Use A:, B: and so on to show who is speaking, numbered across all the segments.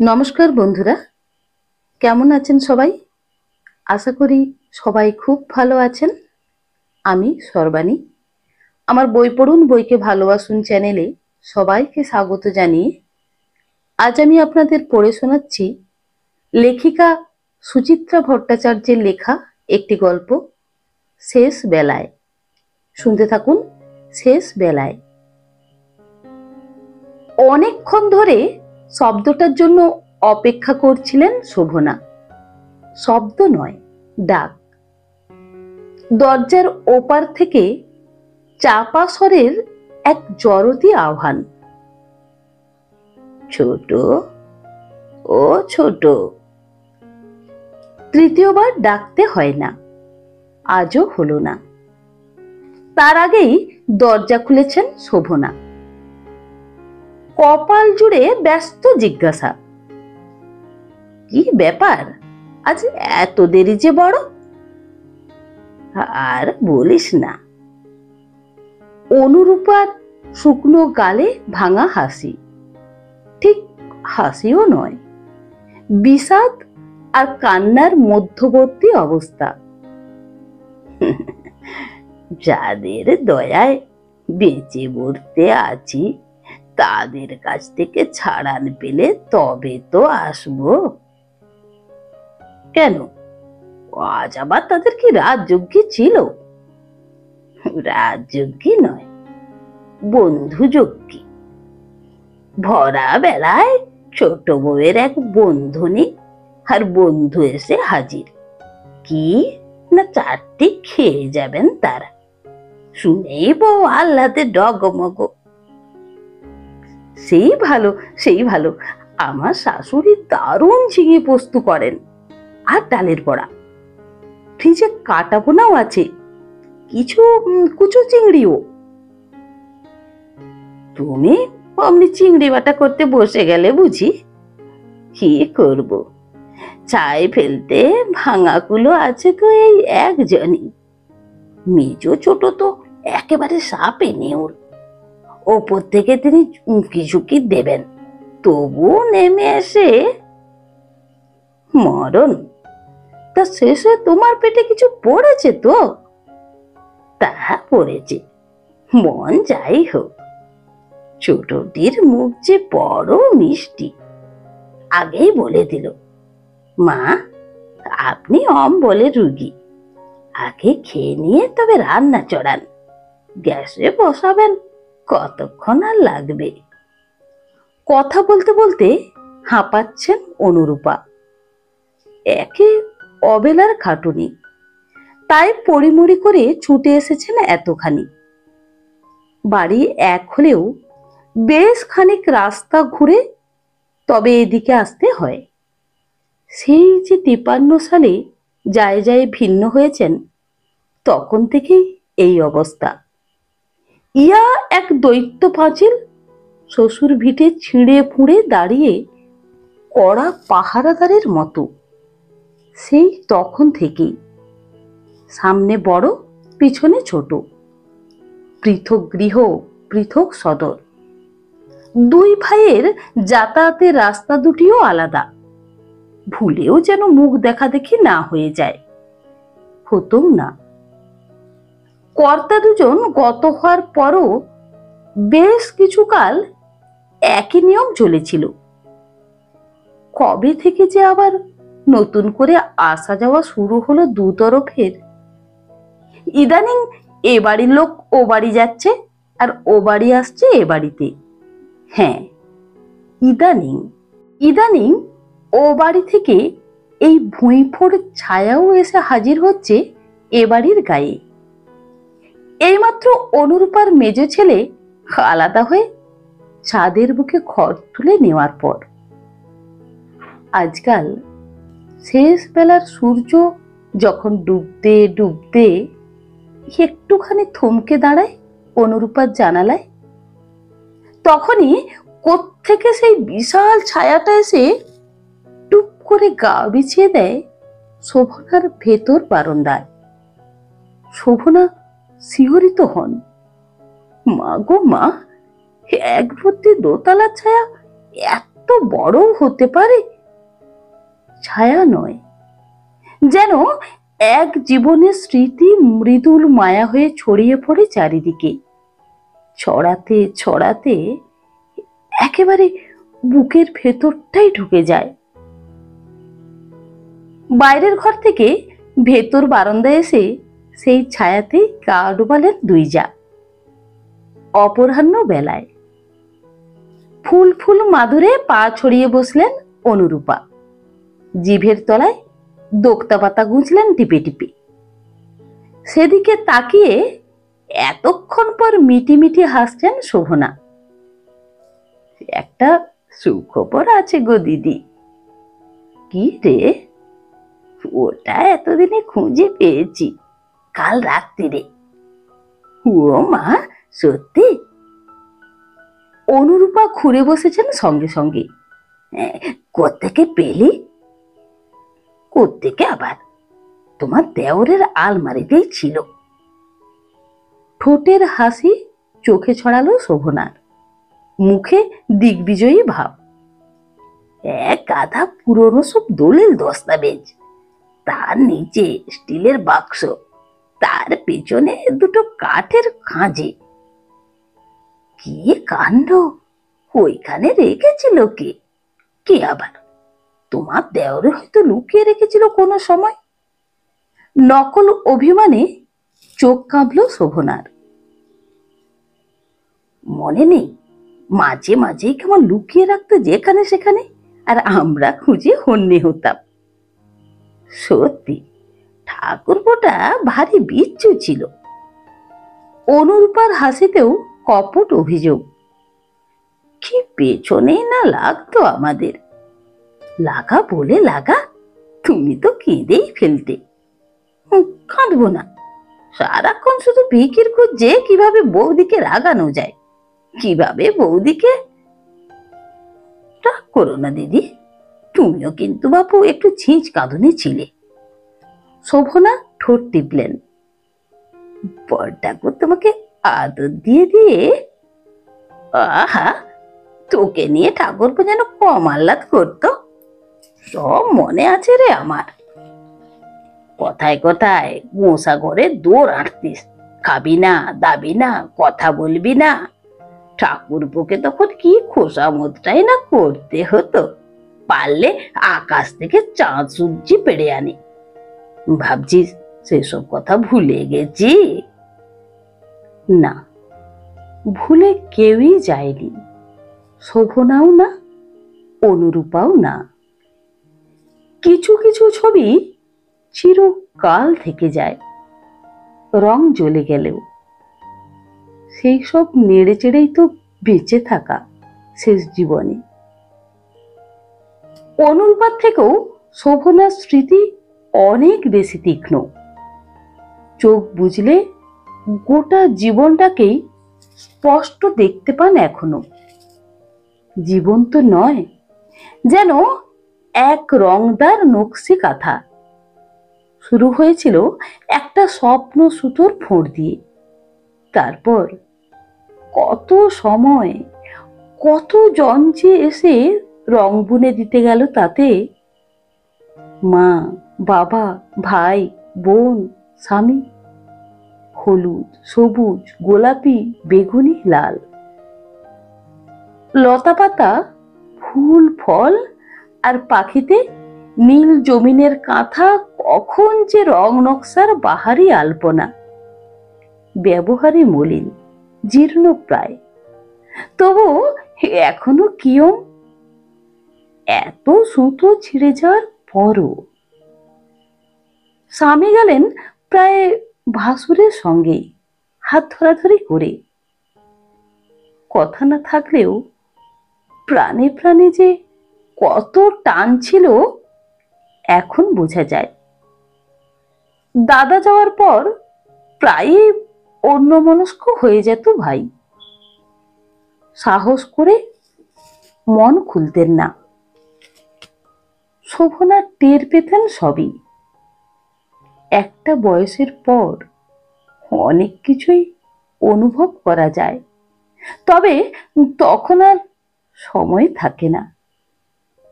A: নমস্কার বন্ধুরা, কেমন আছেন সবাই? আশা করি সবাই খুব ভালো আছেন। আমি সর্বাণী। আমার বই পড়ুন বইকে ভালোবাসুন চ্যানেলে সবাইকে স্বাগত জানিয়ে আজ আমি আপনাদের পড়ে শোনাচ্ছি লেখিকা সুচিত্রা ভট্টাচার্যের লেখা একটি গল্প, শেষ বেলায়। শুনতে থাকুন। শেষ বেলায়। অনেকক্ষণ ধরে শব্দটার জন্য অপেক্ষা করছিলেন শোভনা। শব্দ নয়, ডাক। দরজার ওপার থেকে চাপা স্বরের এক জড়তি আহ্বান। ছোট, ও ছোট। তৃতীয়বার ডাকতে হয় না, আজও হলো না। তার আগেই দরজা খুলেছেন শোভনা। কপাল জুড়ে ব্যস্ত জিজ্ঞাসা, কি ব্যাপার, আজ এত দেরি যে বড়? আর বলিস না। অনুরূপার শুকনো গালে ভাঙা হাসি, ঠিক হাসিও নয়, বিষাদ আর কান্নার মধ্যবর্তী অবস্থা। যাদের দয়ায় বেঁচে বলতে আছি তাদের কাছ থেকে ছাড়ান পেলে তবে তো আসবো। কেন, আজ আবার তাদের কি রাজযোগ্যী ছিল? রাজযোগ্যী নয়, বন্ধুযোগ্যী। ভরা বেলায় ছোট বউয়ের এক বন্ধুনি আর বন্ধু এসে হাজির। কি না চারটি খেয়ে যাবেন তারা। শুনেই বউ আহ্লাদে ডগমগ। সেই ভালো, সেই ভালো। আমার শাশুড়ি দারুণ ঝিঙে পোস্ত করেন, আর ডালের বড়া। ফ্রিজে কাটা পোনাও আছে, কিছু কুচো চিংড়িও। তুমি অমনি চিংড়ি বাটা করতে বসে গেলে বুঝি? কি করব, চাই ফেলতে ভাঙাগুলো আছে তো এই একজনই। মেজো ছোট তো একেবারে সাপে নেউল। ওপর থেকে তিনি উঁকি ঝুঁকি দেবেন, তবু নেমে এসে মরণ। তা শেষে তোমার পেটে কিছু পড়েছে তো? তা পড়েছে, মন যাই হোক। ছোটটির মুখ যে বড় মিষ্টি। আগেই বলে দিল, মা আপনি অম্বলে রুগী, আগে খেয়ে নিয়ে তবে রান্না চড়ান। গ্যাসে বসাবেন, কতক্ষণ আর লাগবে। কথা বলতে বলতে হাঁপাচ্ছেন অনুরূপা। একে অবেলার খাটুনি, তাই পড়িমড়ি করে ছুটে এসেছেন এতখানি। বাড়ি এক হলেও বেশ খানিক রাস্তা ঘুরে তবে এদিকে আসতে হয়। সেই যে 53 সালে যায় যায় ভিন্ন হয়েছেন, তখন থেকেই এই অবস্থা। ইয়া এক দৈত্য পাঁচিল শ্বশুর ভিটে ছিঁড়ে ফুঁড়ে দাঁড়িয়ে কড়া পাহারাদারের মতো। সেই তখন থেকেই সামনে বড়, পিছনে ছোট, পৃথক গৃহ, পৃথক সদর। দুই ভাইয়ের যাতায়াতের রাস্তা দুটিও আলাদা। ভুলেও যেন মুখ দেখা দেখি না হয়ে যায়, হতো না। কর্তা দুজন গত হওয়ার পরও বেশ কিছুকাল একই নিয়ম চলেছিল। কবে থেকে যে আবার নতুন করে আসা যাওয়া শুরু হলো দু তরফের। ইদানিং এ বাড়ির লোক ও বাড়ি যাচ্ছে, আর ও বাড়ি আসছে এ বাড়িতে। হ্যাঁ, ইদানিং ইদানিং ও বাড়ি থেকে এই ভুঁইফোড় ছায়াও এসে হাজির হচ্ছে এ বাড়ির গায়ে। এইমাত্র অনুরূপার মেজ ছেলে আলাদা হয়ে ছাদের বুকে খড় তুলে নেওয়ার পর। আজকাল শেষ বেলার সূর্য যখন ডুবতে ডুবতে একটুখানি থমকে দাঁড়ায় অনুরূপার জানালায়, তখনই কোত্থেকে সেই বিশাল ছায়াটা এসে টুপ করে গা বিছিয়ে দেয় শোভনার ভেতর বারান্দায়। শোভনা শিহরিত হন। মা গো মা, এক ভর্তি দোতলা ছায়া এত বড় হতে পারে? ছায়া নয়, যেন এক জীবনের স্মৃতি মৃদুল মায়া হয়ে ছড়িয়ে পড়ে চারিদিকে, ছড়াতে ছড়াতে একেবারে বুকের ভেতরটাই ঢুকে যায়। বাইরের ঘর থেকে ভেতর বারান্দায় এসে সেই ছায়াতে গা ডোবালেন দুই যা। অপরাহ্ন বেলায় ফুল ফুল মাধুরে পা ছড়িয়ে বসলেন অনুরূপা। জিভের তলায় দোক্তা পাতা গুঁজলেন টিপে টিপে। সেদিকে তাকিয়ে এতক্ষণ পর মিটি মিটি হাসছেন শোভনা। একটা সুখবর আছে গো দিদি। কি রে? ওটা এতদিনে খুঁজে পেয়েছি, কাল রাত্রিরে। ও মা, সত্যি? অনুরূপা ঘুরে বসেছেন সঙ্গে সঙ্গে। কোত্থেকে পেলি? কোত্থেকে আবার? তোমার দেওরের আলমারিতেই ছিল। ঠোঁটের হাসি চোখে ছড়ালো শোভনার, মুখে দিগ্বিজয়ী ভাব। এক গাধা পুরনো সব দলিল দস্তাবেজ, তার নিচে স্টিলের বাক্স, তার পেছনে দুটো কাঠের খাঁজে। কি কাণ্ড! ওইখানে রেখেছিল কে? কে আবার? তোমার দেওরে হয়তো লুকিয়ে রেখেছিল কোনো সময়। নকল অভিমানে চোখ কাঁপল শোভনার। মনে নেই মাঝে মাঝে কেমন লুকিয়ে রাখতো যেখানে সেখানে, আর আমরা খুঁজে হন্যে হতাম। সত্যি ঠাকুরপোটা ভারী বিচ্ছু ছিল। অনুরূপার হাসিতেও কপট অভিযোগ। কি পেছনেই না লাগতো আমাদের। লাগা বলে লাগা, তুমি তো কেঁদেই ফেলতে। কাঁদবো না, সারাক্ষণ শুধু ভিকির খুঁজছে কিভাবে বৌদিকে রাগানো যায়, কিভাবে বৌদিকে। রাগ করো না দিদি, তুমিও কিন্তু বাপু একটু ছিঁচ কাঁদনে ছিলে। শোভনা ঠোঁট টিপলেন। বড় ঠাকুর তোমাকে আদর দিয়ে দিয়ে, আহা, তোকে নিয়ে ঠাকুরপো যেন কম আহ্লাদ করতো। সব মনে আছে রে আমার। কথায় কথায় গোসা ঘরে দৌড় আঁটতিস, খাবি না, দাবি না, কথা বলবি না। ঠাকুরপোকে তখন কি খোসামতটাই না করতে হতো, পারলে আকাশ থেকে চাঁদ সূর্য পেড়ে আনে। ভাবছিস সেসব কথা ভুলে গেছি? না, ভুলে কেউই যায়নি। শোভনাও না, অনুরূপাও না। কিছু কিছু ছবি চিরকাল থেকে যায়, রং জ্বলে গেলেও। সেই সব নেড়ে চেড়েই তো বেঁচে থাকা শেষ জীবনে। অনুরূপার থেকেও শোভনার স্মৃতি অনেক বেশি তীক্ষ্ণ। চোখ বুঝলে গোটা জীবনটাকেই স্পষ্ট দেখতে পান এখনো। জীবন তো নয়, যেন এক রংদার নকশি কাঁথা। শুরু হয়েছিল একটা স্বপ্ন সুতোর ফোঁড় দিয়ে। তারপর কত সময়, কত জন যে এসে রং বুনে দিতে গেল তাতে। মা, বাবা, ভাই, বোন, স্বামী। হলুদ, সবুজ, গোলাপি, বেগুনি, লাল। লতা পাতা, ফুল ফল আর পাখিতে নীল জমিনের কাঁথা কখন যে রং নকশার বাহারি আলপনা। ব্যবহারে মলিন, জীর্ণ প্রায়, তবু এখনো কিয়ম। এত সুতো ছিঁড়ে যাওয়ার পরও স্বামী গেলেন প্রায় ভাসুরের সঙ্গেই হাত ধরাধরি করে। কথা না থাকলেও প্রাণে প্রাণে যে কত টান ছিল এখন বোঝা যায়। দাদা যাওয়ার পর প্রায়ই অন্যমনস্ক হয়ে যেত ভাই। সাহস করে মন খুলতেন না। শোভনা টের পেতেন সবই। একটা বয়সের পর অনেক কিছুই অনুভব করা যায়, তবে তখন আর সময় থাকে না।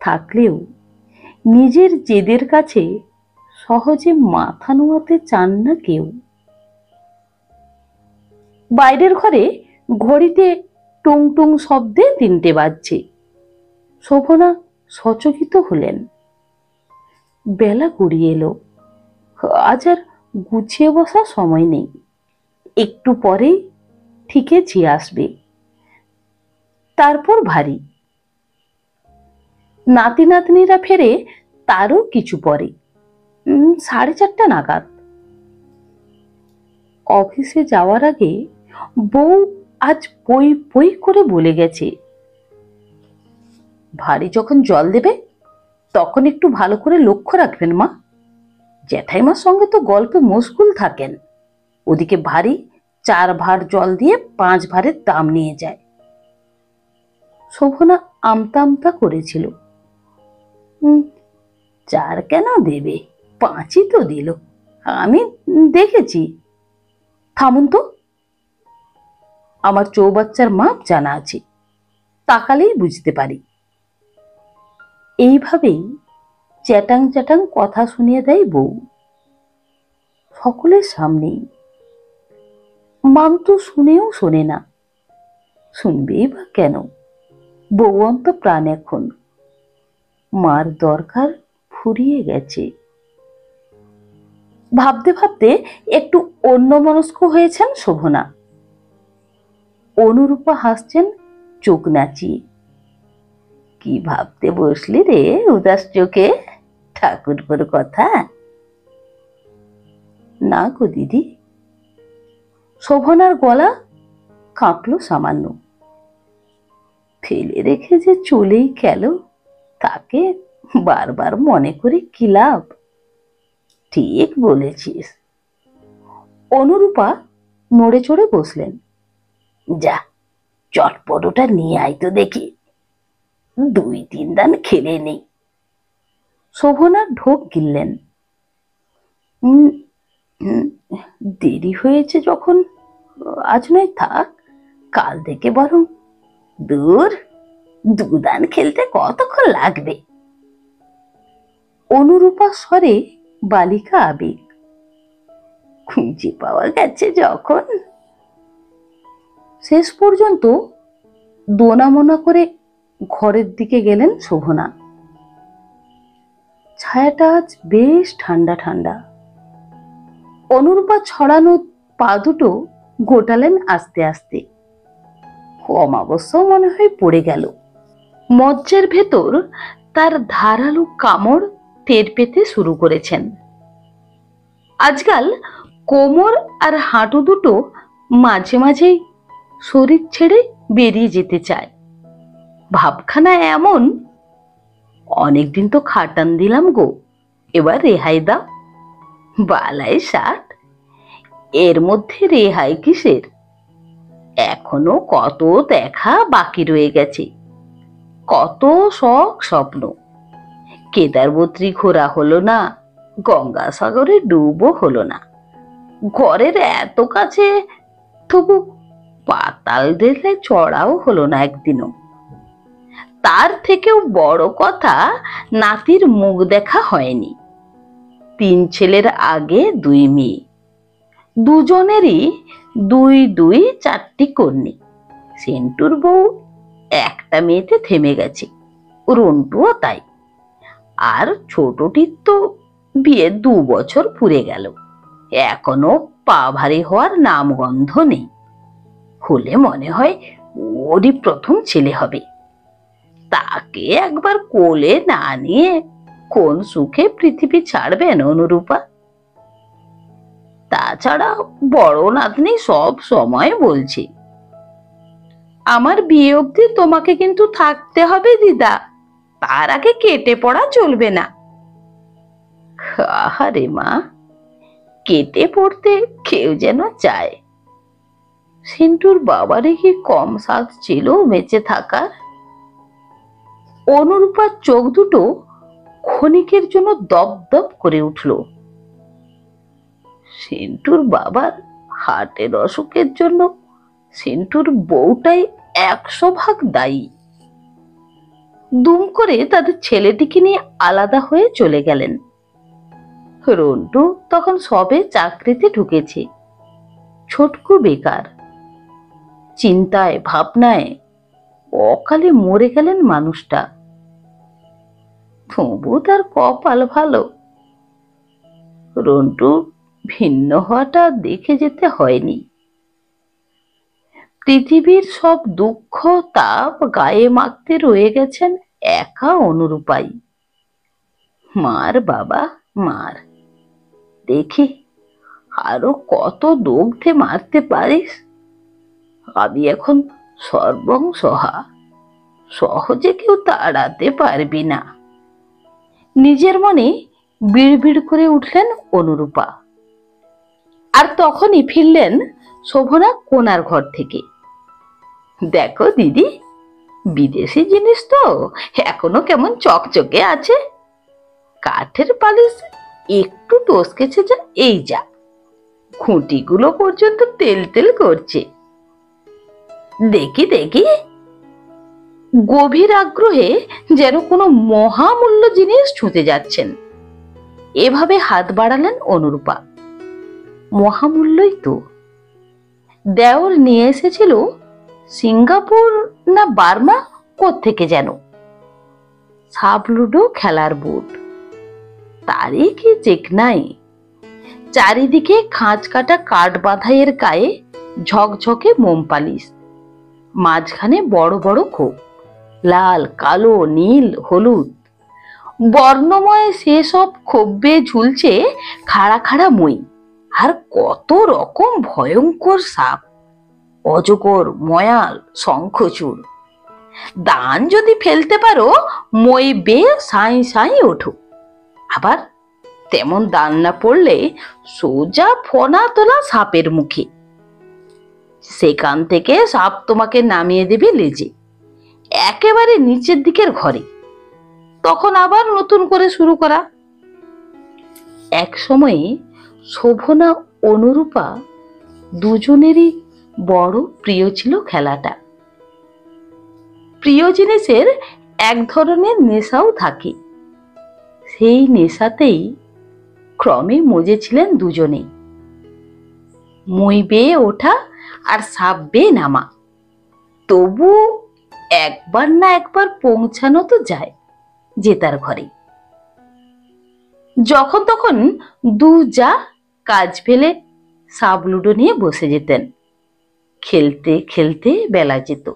A: থাকলেও নিজের জেদের কাছে সহজে মাথা নোয়াতে চান না কেউ। বাইরের ঘরে ঘড়িতে টুং টুং শব্দে 3টে বাজছে। শোভনা সচকিত হলেন। বেলা গড়িয়ে এলো। আজ আর গুছিয়ে বসার সময় নেই, একটু পরেই ঠিকই ঝি আসবে, তারপর ভারী। নাতি নাতনিরা ফেরে তারও কিছু পরে, 4:30 নাগাদ। অফিসে যাওয়ার আগে বউ আজ পই পই করে বলে গেছে, ভারী যখন জল দেবে তখন একটু ভালো করে লক্ষ্য রাখবেন মা। জ্যাঠাইমার সঙ্গে তো গল্পে মশগুল থাকেন, ওদিকে ভারী 4 ভার জল দিয়ে 5 ভারের দাম নিয়ে যায়। শোভনা আমতা আমতা করেছিল, 4 কেন দেবে, 5ই তো দিল, আমি দেখেছি। থামুন তো, আমার চৌবাচ্চার মাপ জানা আছে, তাকালেই বুঝতে পারি। এইভাবেই চ্যাটাং চ্যাটাং কথা শুনিয়ে দেয় বউ, সকলের সামনেই। মান্তু শুনেও শোনে না, শুনবেই বা কেন? বউ অন্ত প্রাণ এখন, মার দরকার ফুরিয়ে গেছে। ভাবতে ভাবতে একটু অন্যমনস্ক হয়েছেন শোভনা। অনুরূপা হাসছেন চোখ নাচিয়ে। কি ভাবতে বসলি রে উদাস চোখে, ঠাকুরপুর কথা? না গো দিদি। শোভনার গলা কাঁপলো সামান্য। ফেলে রেখে যে চলেই গেল, তাকে বারবার মনে করে কি লাভ? ঠিক বলেছিস। অনুরূপা নড়ে চড়ে বসলেন। যা, চটপট ওটা নিয়ে আয় তো দেখি, 2-3 দান খেলে নেই। শোভনা ঢোক গিললেন। দেরি হয়েছে যখন, আজ নয় থাক, কাল থেকে বরং। দূর, 2 দান খেলতে কতক্ষণ লাগবে? অনুরূপা স্বরে বালিকা আবেগ। খুঁজে পাওয়া গেছে যখন। শেষ পর্যন্ত দোনামোনা করে ঘরের দিকে গেলেন শোভনা। ছায়াটা আজ বেশ ঠান্ডা ঠান্ডা। অনুরূপা ছড়ানো পা দুটো গোটালেন আস্তে আস্তে। অমাবস্যাও মনে হয় পড়ে গেল। মজ্জের ভেতর তার ধারালো কামড় টের পেতে শুরু করেছেন। আজকাল কোমর আর হাঁটু দুটো মাঝে মাঝেই শরীর ছেড়ে বেরিয়ে যেতে চায়। ভাবখানা এমন, অনেকদিন তো খাটান দিলাম গো, এবার রেহাই দাও। বালাই 60, এর মধ্যে রেহাই কিসের? এখনো কত দেখা বাকি রয়ে গেছে, কত শখ স্বপ্ন। কেদারবত্রী ঘোরা হলো না, গঙ্গাসাগরে ডুবও হলো না, ঘরের এত কাছে তবু পাতাল রেলে চড়াও হলো না একদিনও। তার থেকেও বড় কথা, নাতির মুখ দেখা হয়নি। 3 ছেলের আগে 2 মেয়ে, দুজনেরই 2-4টি কন্যা। সেন্টুর বউ একটা মেয়েতে থেমে গেছে, রন্টুও তাই। আর ছোটটির তো বিয়ে 2 বছর পুরে গেল, এখনো পা ভারী হওয়ার নামগন্ধ নেই। হলে মনে হয় ওরই প্রথম ছেলে হবে। তাকে একবার কোলে না নিয়ে কোন সুখে পৃথিবী ছাড়বেন অনুরূপা? তাছাড়া বড় নাতনি সব সময় বলছে, আমার বিয়ে অবধি তোমাকে কিন্তু থাকতে হবে দিদা, তার আগে কেটে পড়া চলবে না। আহারে মা, কেটে পড়তে কেউ যেন চায়। সিন্টুর বাবারে কি কম সাধ ছিল বেঁচে থাকার? অনুরূপার চোখ দুটো ক্ষণিকের জন্য দপদপ করে উঠল। সিন্টুর বাবার হার্টের অসুখের জন্য সিন্টুর বউটাই 100 ভাগ দায়ী। দুম করে তাদের ছেলেটিকে নিয়ে আলাদা হয়ে চলে গেলেন। রন্টু তখন সবে চাকরিতে ঢুকেছে, ছোটকু বেকার। চিন্তায় ভাবনায় অকালে মরে গেলেন মানুষটা। তবু তার কপাল ভালো, রন্টু ভিন্ন হওয়াটা দেখে যেতে হয়নি। পৃথিবীর সব দুঃখ তাপ গায়ে মাখতে রয়ে গেছেন একা অনুরূপাই। মার বাবা মার, দেখি আরো কত দগ্ধে মারতে পারিস। আমি এখন সর্বংসহা, সহজে কেউ তাড়াতে পারবি না। নিজের মনে বিড়বিড় করে উঠলেন অনুরূপা। আর তখনই ফিরলেন শোভনা কোনার ঘর থেকে। দেখো দিদি, বিদেশি জিনিস তো এখনো কেমন চকচকে আছে। কাঠের পালিশ একটু টসকেছে যা, এই যা, খুঁটিগুলো পর্যন্ত তেল তেল করছে। দেখি দেখি, গভীর আগ্রহে যেন কোনো মহামূল্য জিনিস ছুঁতে যাচ্ছেন। এভাবে হাত বাড়ালেন অনুরূপা। মহামূল্যই তো। দেওর নিয়ে এসেছিল সিঙ্গাপুর না বার্মা কোত্থেকে যেন সাবলুডো খেলার বোর্ড। তারই কি চেক নাই। চারিদিকে খাঁজ কাটা কাঠ বাঁধাইয়ের গায়ে ঝকঝকে মোম পালিশ, মাঝখানে বড় বড় খোপ, লাল কালো নীল হলুদ বর্ণময় সেসব খোপ বেয়ে ঝুলছে খাড়া খাড়া মই। আর কত রকম ভয়ঙ্কর সাপ, অজগর, ময়াল, শঙ্খচূড়। দান যদি ফেলতে পারো মই বেয়ে সাঁই সাঁই ওঠো। আবার তেমন দান না পড়লে সোজা ফনা তোলা সাপের মুখে। সেখান থেকে সাপ তোমাকে নামিয়ে দেবে লেজে, একেবারে নিচের দিকের ঘরে। তখন আবার নতুন করে শুরু করা। এক সময়ে শোভনা অনুরূপা দুজনেরই বড় প্রিয় ছিল খেলাটা। প্রিয় জিনিসের এক ধরনের নেশাও থাকে। সেই নেশাতেই ক্রমে মজেছিলেন দুজনেই। মই বেয়ে ওঠা আর সাপ বেয়ে নামা। তবু একবার না একবার পৌঁছানো তো যায় জেতার ঘরে। যখন তখন দু যা কাজ ফেলে সাবলুডো নিয়ে বসে যেতেন। খেলতে খেলতে বেলা যেত,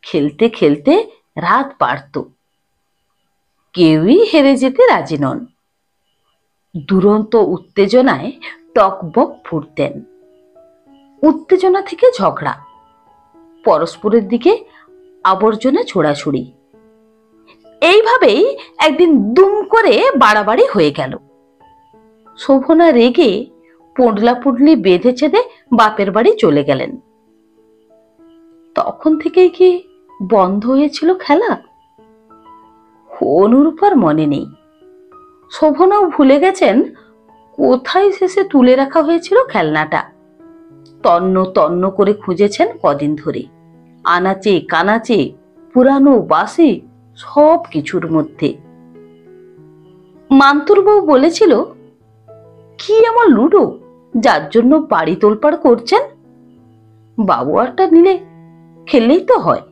A: খেলতে খেলতে রাত বাড়ত। কেউই হেরে যেতে রাজি নন। দুরন্ত উত্তেজনায় টকবক ফুটতেন। উত্তেজনা থেকে ঝগড়া, পরস্পরের দিকে আবর্জনা ছোড়াছুড়ি। এইভাবেই একদিন দুম করে বাড়াবাড়ি হয়ে গেল। শোভনা রেগে পোঁডলা পুডলি বেঁধে ছেদে বাপের বাড়ি চলে গেলেন। তখন থেকেই কি বন্ধ হয়েছিল খেলা? অনুরূপার মনে নেই। শোভনাও ভুলে গেছেন কোথায় শেষে তুলে রাখা হয়েছিল খেলনাটা। তন্ন তন্ন করে খুঁজেছেন কদিন ধরে, আনাচে কানাচে, পুরানো বাসি সব কিছুর মধ্যে। মান্তুর বউ বলেছিল, কি আমার লুডো যার জন্য বাড়ি তোলপাড় করছেন? বাবু আরটা নিলে খেললেই তো হয়।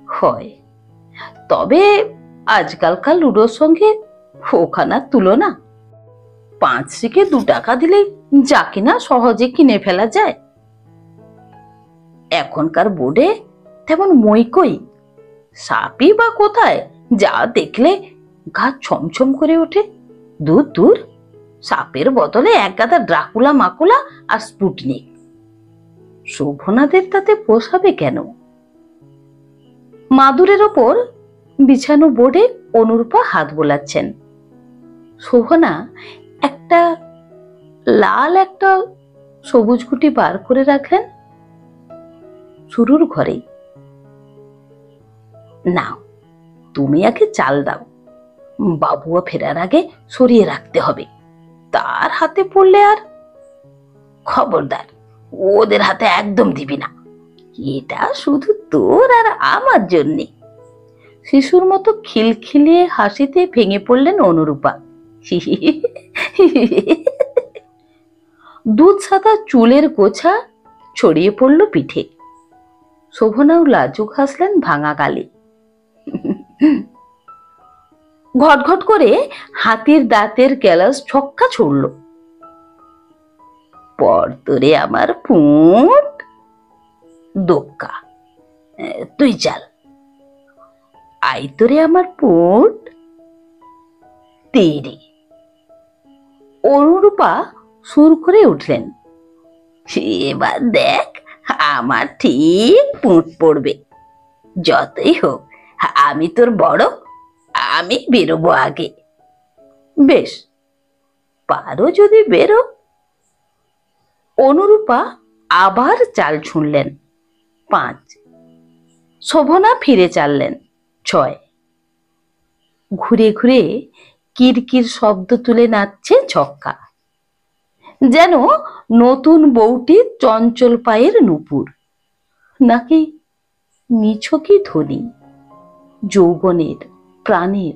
A: হয়, তবে আজকালকার লুডোর সঙ্গে ওখানার তুলনা। 5 শিকে 2 টাকা দিলেই যা কিনা সহজে কিনে ফেলা যায়। এখনকার বোর্ডে তেমন মইকই, সাপই বা কোথায়, যা দেখলে গা ছমছম করে ওঠে। দূর দূর, সাপের বদলে এক গাদা ড্রাকুলা মাকুলা আর স্পুটনিক। শোভনাদের তাতে পোষাবে কেন? মাদুরের ওপর বিছানো বোর্ডে অনুরূপা হাত বোলাচ্ছেন। শোভনা একটা লাল একটা সবুজ গুটি বার করে রাখলেন শুরুর ঘরে। নাও, তুমি আগে চাল দাও, বাবুয়া ফেরার আগে সরিয়ে রাখতে হবে। তার হাতে পড়লে আর খবরদার, ওদের হাতে একদম দিবি না। এটা শুধু তোর আর আমার জন্যে। শিশুর মতো খিলখিলিয়ে হাসিতে ভেঙে পড়লেন অনুরূপা। দুধ সাদা চুলের গোছা ছড়িয়ে পড়ল পিঠে। শোভনাও লাজুক হাসলেন ভাঙা গালে। ঘটঘট করে হাতির দাঁতের গ্যালাস ছক্কা ছুড়ল। পর তোরে আমার পুঁট দোক্কা, তুই চাল। আই তোরে আমার পুঁট তেরে। অনুরূপা সুর করে উঠলেন, এবার দেখ আমার ঠিক পুঁট পড়বে। যতই হোক আমি তোর বড়, আমি বেরোবো আগে। বেশ, পারো যদি বেরো। অনুরূপা আবার চাল ছুঁড়লেন, 5। শোভনা ফিরে চাললেন, 6। ঘুরে ঘুরে কিরকির শব্দ তুলে নাচছে ছক্কা, যেন নতুন বউটির চঞ্চল পায়ের নূপুর, নাকি নিছকই ধ্বনি যৌবনের, প্রাণের,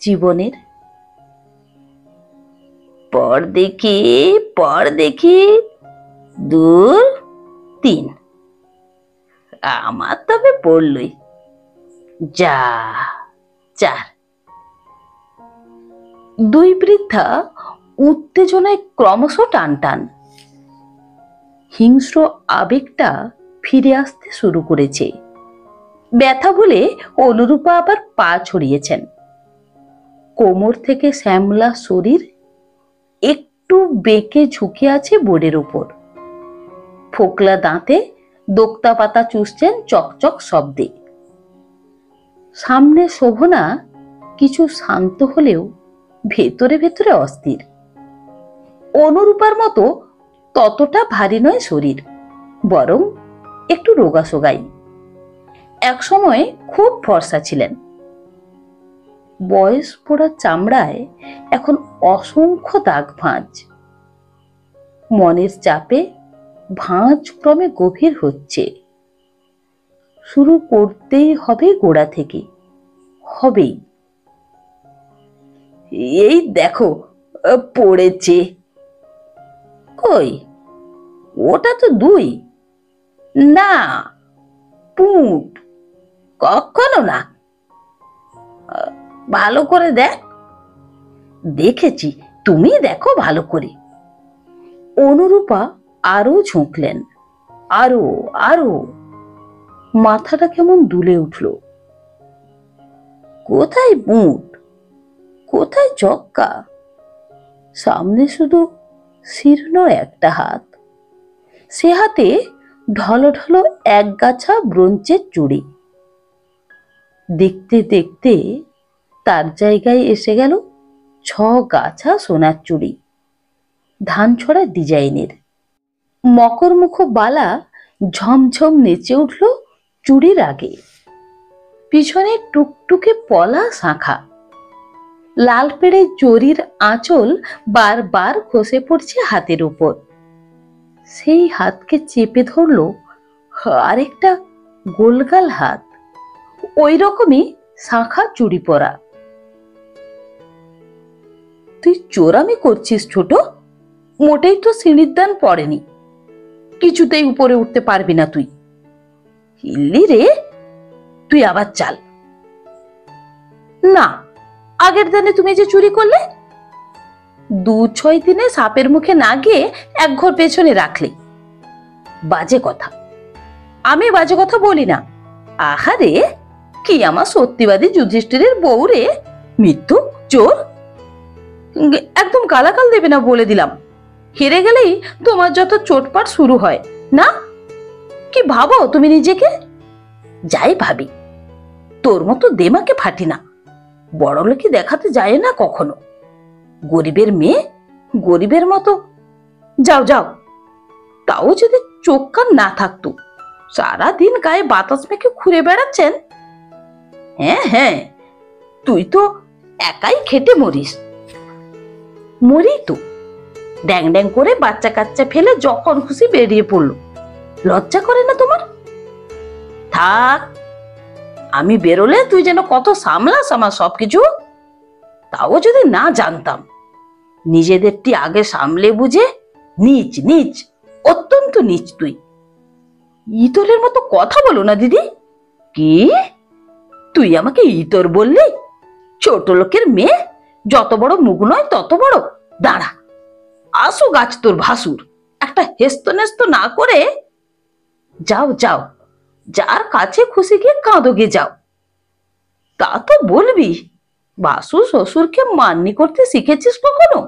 A: জীবনের। পর দেখি, পর দেখি, 2, 3। আমার তবে পড়লই, যা 4। দুই বৃদ্ধা উত্তেজনায় ক্রমশ টান টান। হিংস্র আবেগটা ফিরে আসতে শুরু করেছে। ব্যথা বলে অনুরূপা আবার পা ছড়িয়েছেন। কোমর থেকে শ্যামলা শরীর একটু বেঁকে ঝুঁকে আছে বোর্ডের উপর। ফোকলা দাঁতে দোক্তা পাতা চুষছেন চকচক শব্দে। সামনে শোভনা কিছু শান্ত হলেও ভেতরে ভেতরে অস্থির। অনুরূপার মতো ততটা ভারী নয় শরীর, বরং একটু রোগাসোগাই। একসময় খুব ফর্সা ছিলেন। বয়স পড়া চামড়ায় এখন অসংখ্য দাগ ভাঁজ। মনের চাপে ভাঁজ ক্রমে গভীর হচ্ছে। শুরু করতেই হবে গোড়া থেকে, হবেই। এই দেখো পড়েছে। কই, ওটা তো 2। না, পুঁট, কখনো না। ভালো করে দেখ। দেখেছি, তুমি দেখো ভালো করে। অনুরূপা আরো ঝুঁকলেন, আরো আরো। মাথাটা কেমন দুলে উঠল। কোথায় পুঁট, কোথায় চক্কা? সামনে শুধু শীর্ণ একটা হাত। সে হাতে ঢলঢল এক গাছা ব্রোঞ্জের চুড়ি। দেখতে দেখতে তার জায়গায় এসে গেল 6 গাছা সোনার চুড়ি, ধান ছড়া ডিজাইনের। মকরমুখ বালা ঝমঝম নেচে উঠল চুড়ির আগে। পিছনে টুকটুকে পলা শাঁখা। লাল পেড়ে জরির আঁচল বারবার খসে পড়ছে হাতের উপর। সেই হাতকে চেপে ধরল আরেকটা গোলগাল হাত, ওই রকমই শাঁখা চুড়ি পরা। তুই চোরামি করছিস ছোট, মোটেই তো সিঁড়ির দান পড়েনি। কিছুতেই উপরে উঠতে পারবি না তুই। হিল্লি রে, তুই আবার চাল। না, আগের দিনে তুমি যে চুরি করলে, 2-6 দিনে সাপের মুখে না গিয়ে এক ঘর পেছনে রাখলে। বাজে কথা। আমি বাজে কথা বলি না। আহারে, কি আমার সত্যিবাদী যুধিষ্ঠিরের বউ রে, মিথ্যুক, চোর। একদম গালাগাল দেবে না বলে দিলাম। হেরে গেলেই তোমার যত চোটপাট শুরু হয় না। কি ভাবো তুমি নিজেকে? যাই ভাবি, তোর মতো দেমাকে ফাটি না। বড় লোকই দেখাতে যায় না কখনো। গরিবের মেয়ে গরিবের মতো। যাও যাও। তাও যদি চোখ কান না থাকতো, সারাদিন গায়ে বাতাস মেখে ঘুরে বেড়াচ্ছেন। হ্যাঁ হ্যাঁ, তুই তো একাই খেটে মরিস। মরি তো, ড্যাং ড্যাং করে বাচ্চা কাচ্চা ফেলে যখন খুশি বেরিয়ে পড়লো। লজ্জা করে না তোমার? থাক, আমি বেরোলে তুই যেন কত সামলাস আমার সবকিছু, তাও যদি না জানতাম। নিজেদেরটি আগে সামলে বুঝে নিচ নিচ, অত্যন্ত নিচ তুই। ইতরের মতো কথা বলো না দিদি। কি, তুই আমাকে ইতর বললি? ছোট লোকের মেয়ে, যত বড় মুখ নয় তত বড়। দাঁড়া, আসো গাছ তোর ভাসুর, একটা হেস্ত নেস্ত না করে। যাও যাও, যার কাছে খুশি গিয়ে কাঁদোগে যাও। তা তো বলবি, বাসু শ্বশুরকে মান্নি করতে শিখেছিস কখনো?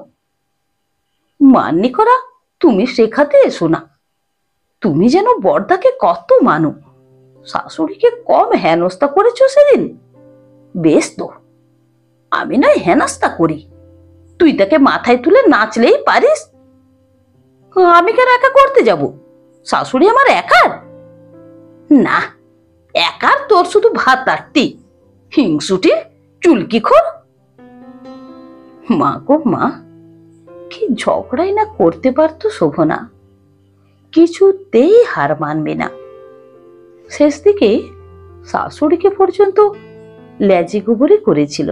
A: মান্নি করা তুমি শেখাতে এসো না। তুমি যেন বড়দাকে কত মানো, শাশুড়িকে কম হেনস্তা করেছো সেদিন। বেশ তো, আমি নয় হেনস্তা করি, তুই তাকে মাথায় তুলে নাচলেই পারিস। আমি কেন একা করতে যাব? শাশুড়ি আমার একার না। একার তোর শুধু ভাত আটটি, হিংসুটি, চুলকিখোর। মা গো মা, কি ঝগড়াই না করতে পারতো শোভনা, কিছুতেই হার মানবে না। শেষ দিকে শাশুড়িকে পর্যন্ত ল্যাজি গোবরে করেছিল।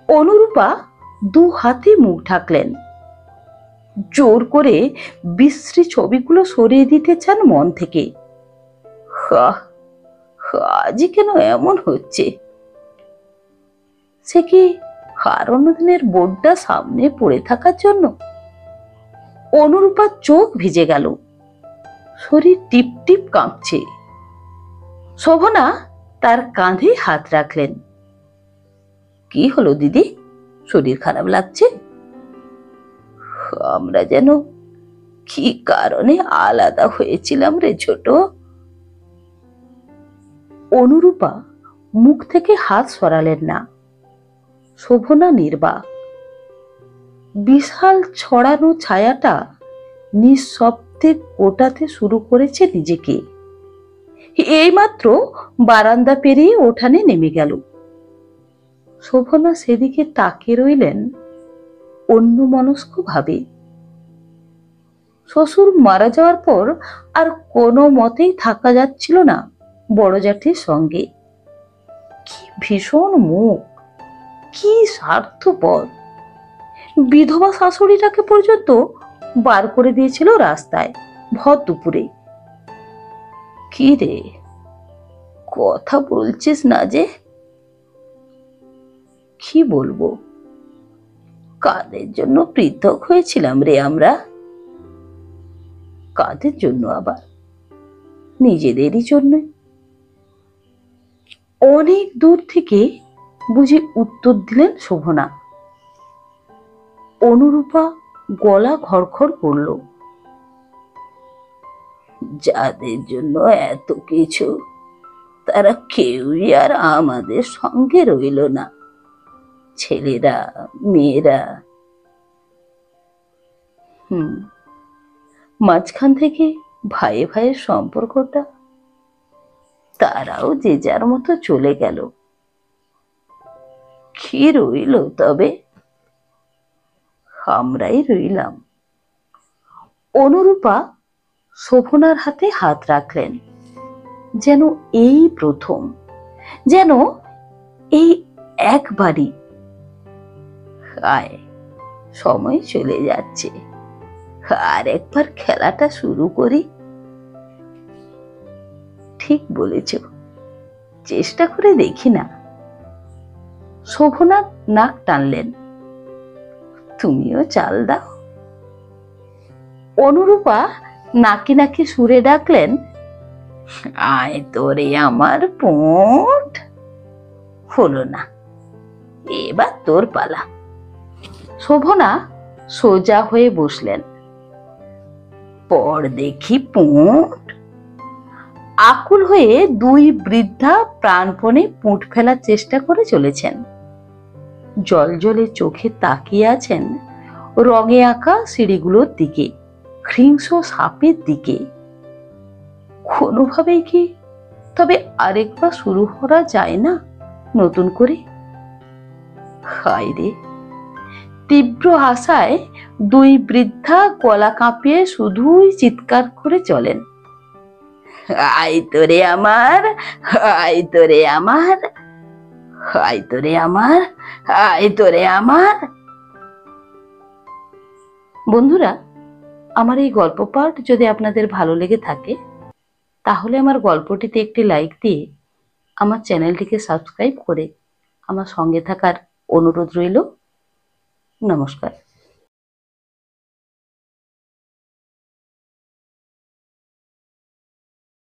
A: অনুরূপা দু হাতে মুখ ঢাকলেন, জোর করে বিশ্রী ছবিগুলো সরিয়ে দিতে চান মন থেকে। আজই কেন এমন হচ্ছে? সে কি হারানো দিনের বোর্ডটা সামনে পড়ে থাকার জন্য? অনুরূপার চোখ ভিজে গেল, শরীর টিপ টিপ কাঁপছে। শোভনা তার কাঁধে হাত রাখলেন। কি হলো দিদি, শরীর খারাপ লাগছে? আমরা যেন কি কারণে আলাদা হয়েছিলাম রে ছোট। অনুরূপা মুখ থেকে হাত সরালেন না। শোভনা নির্বাক। বিশাল ছড়ানো ছায়াটা নিঃশব্দে কোটাতে শুরু করেছে নিজেকে। এইমাত্র বারান্দা পেরিয়ে উঠানে নেমে গেল। শোভনা সেদিকে তাকিয়ে রইলেন অন্যমনস্ক ভাবে। শ্বশুর মারা যাওয়ার পর আর কোনো মতেই থাকা যাচ্ছিল না বড় জ্যাঠির সঙ্গে। কি ভীষণ মুখ, কি স্বার্থপর। বিধবা শাশুড়িটাকে পর্যন্ত বার করে দিয়েছিল রাস্তায় ভর দুপুরে। কি রে, কথা বলছিস না যে? কি বলবো, কাদের জন্য পৃথক হয়েছিলাম রে আমরা? কাদের জন্য আবার? নিজেদেরই জন্য। অনেক দূর থেকে বুঝি উত্তর দিলেন শোভনা। অনুরূপা গলা ঘড়ঘড় করল। যাদের জন্য এত কিছু, তারা কেউই আর আমাদের সঙ্গে রইল না। ছেলেরা, মেয়েরা। মাঝখান থেকে ভাইয়ে ভাইয়ের সম্পর্কটা, তারাও যে যার মতো চলে গেল। কি রইল তবে? আমরাই রইলাম। অনুরূপা শোভনার হাতে হাত রাখলেন, যেন এই প্রথম, যেন এই একবারই। আয়, সময় চলে যাচ্ছে, আর একবার খেলাটা শুরু করি। ঠিক বলেছ, চেষ্টা করে দেখি না। শোভনা নাক টানলেন। তুমিও চাল দাও। অনুরূপা নাকি নাকি সুরে ডাকলেন, আয় তোরে আমার পোঁট। হলো না, এবার তোর পালা। শোভনা সোজা হয়ে বসলেন। পর দেখি পোঁট। আকুল হয়ে দুই বৃদ্ধা প্রাণপণে পুঁট ফেলার চেষ্টা করে চলেছেন। জলজলে চোখে তাকিয়ে আছেন রঙে আঁকা সিঁড়িগুলোর দিকে, হিংস্র সাপের দিকে। কোনোভাবেই কি তবে আরেকবার শুরু করা যায় না নতুন করে? হায় রে, তীব্র আশায় দুই বৃদ্ধা গলা কাঁপিয়ে শুধুই চিৎকার করে চলেন। আয় তোরে আমার, আয় তোরে আমার, আয় তোরে আমার, আয় তোরে আমার। বন্ধুরা, আমার এই গল্প পাঠ যদি আপনাদের ভালো লেগে থাকে তাহলে আমার গল্পটিতে একটি লাইক দিয়ে আমার চ্যানেলটিকে সাবস্ক্রাইব করে আমার সঙ্গে থাকার অনুরোধ রইল। নমস্কার।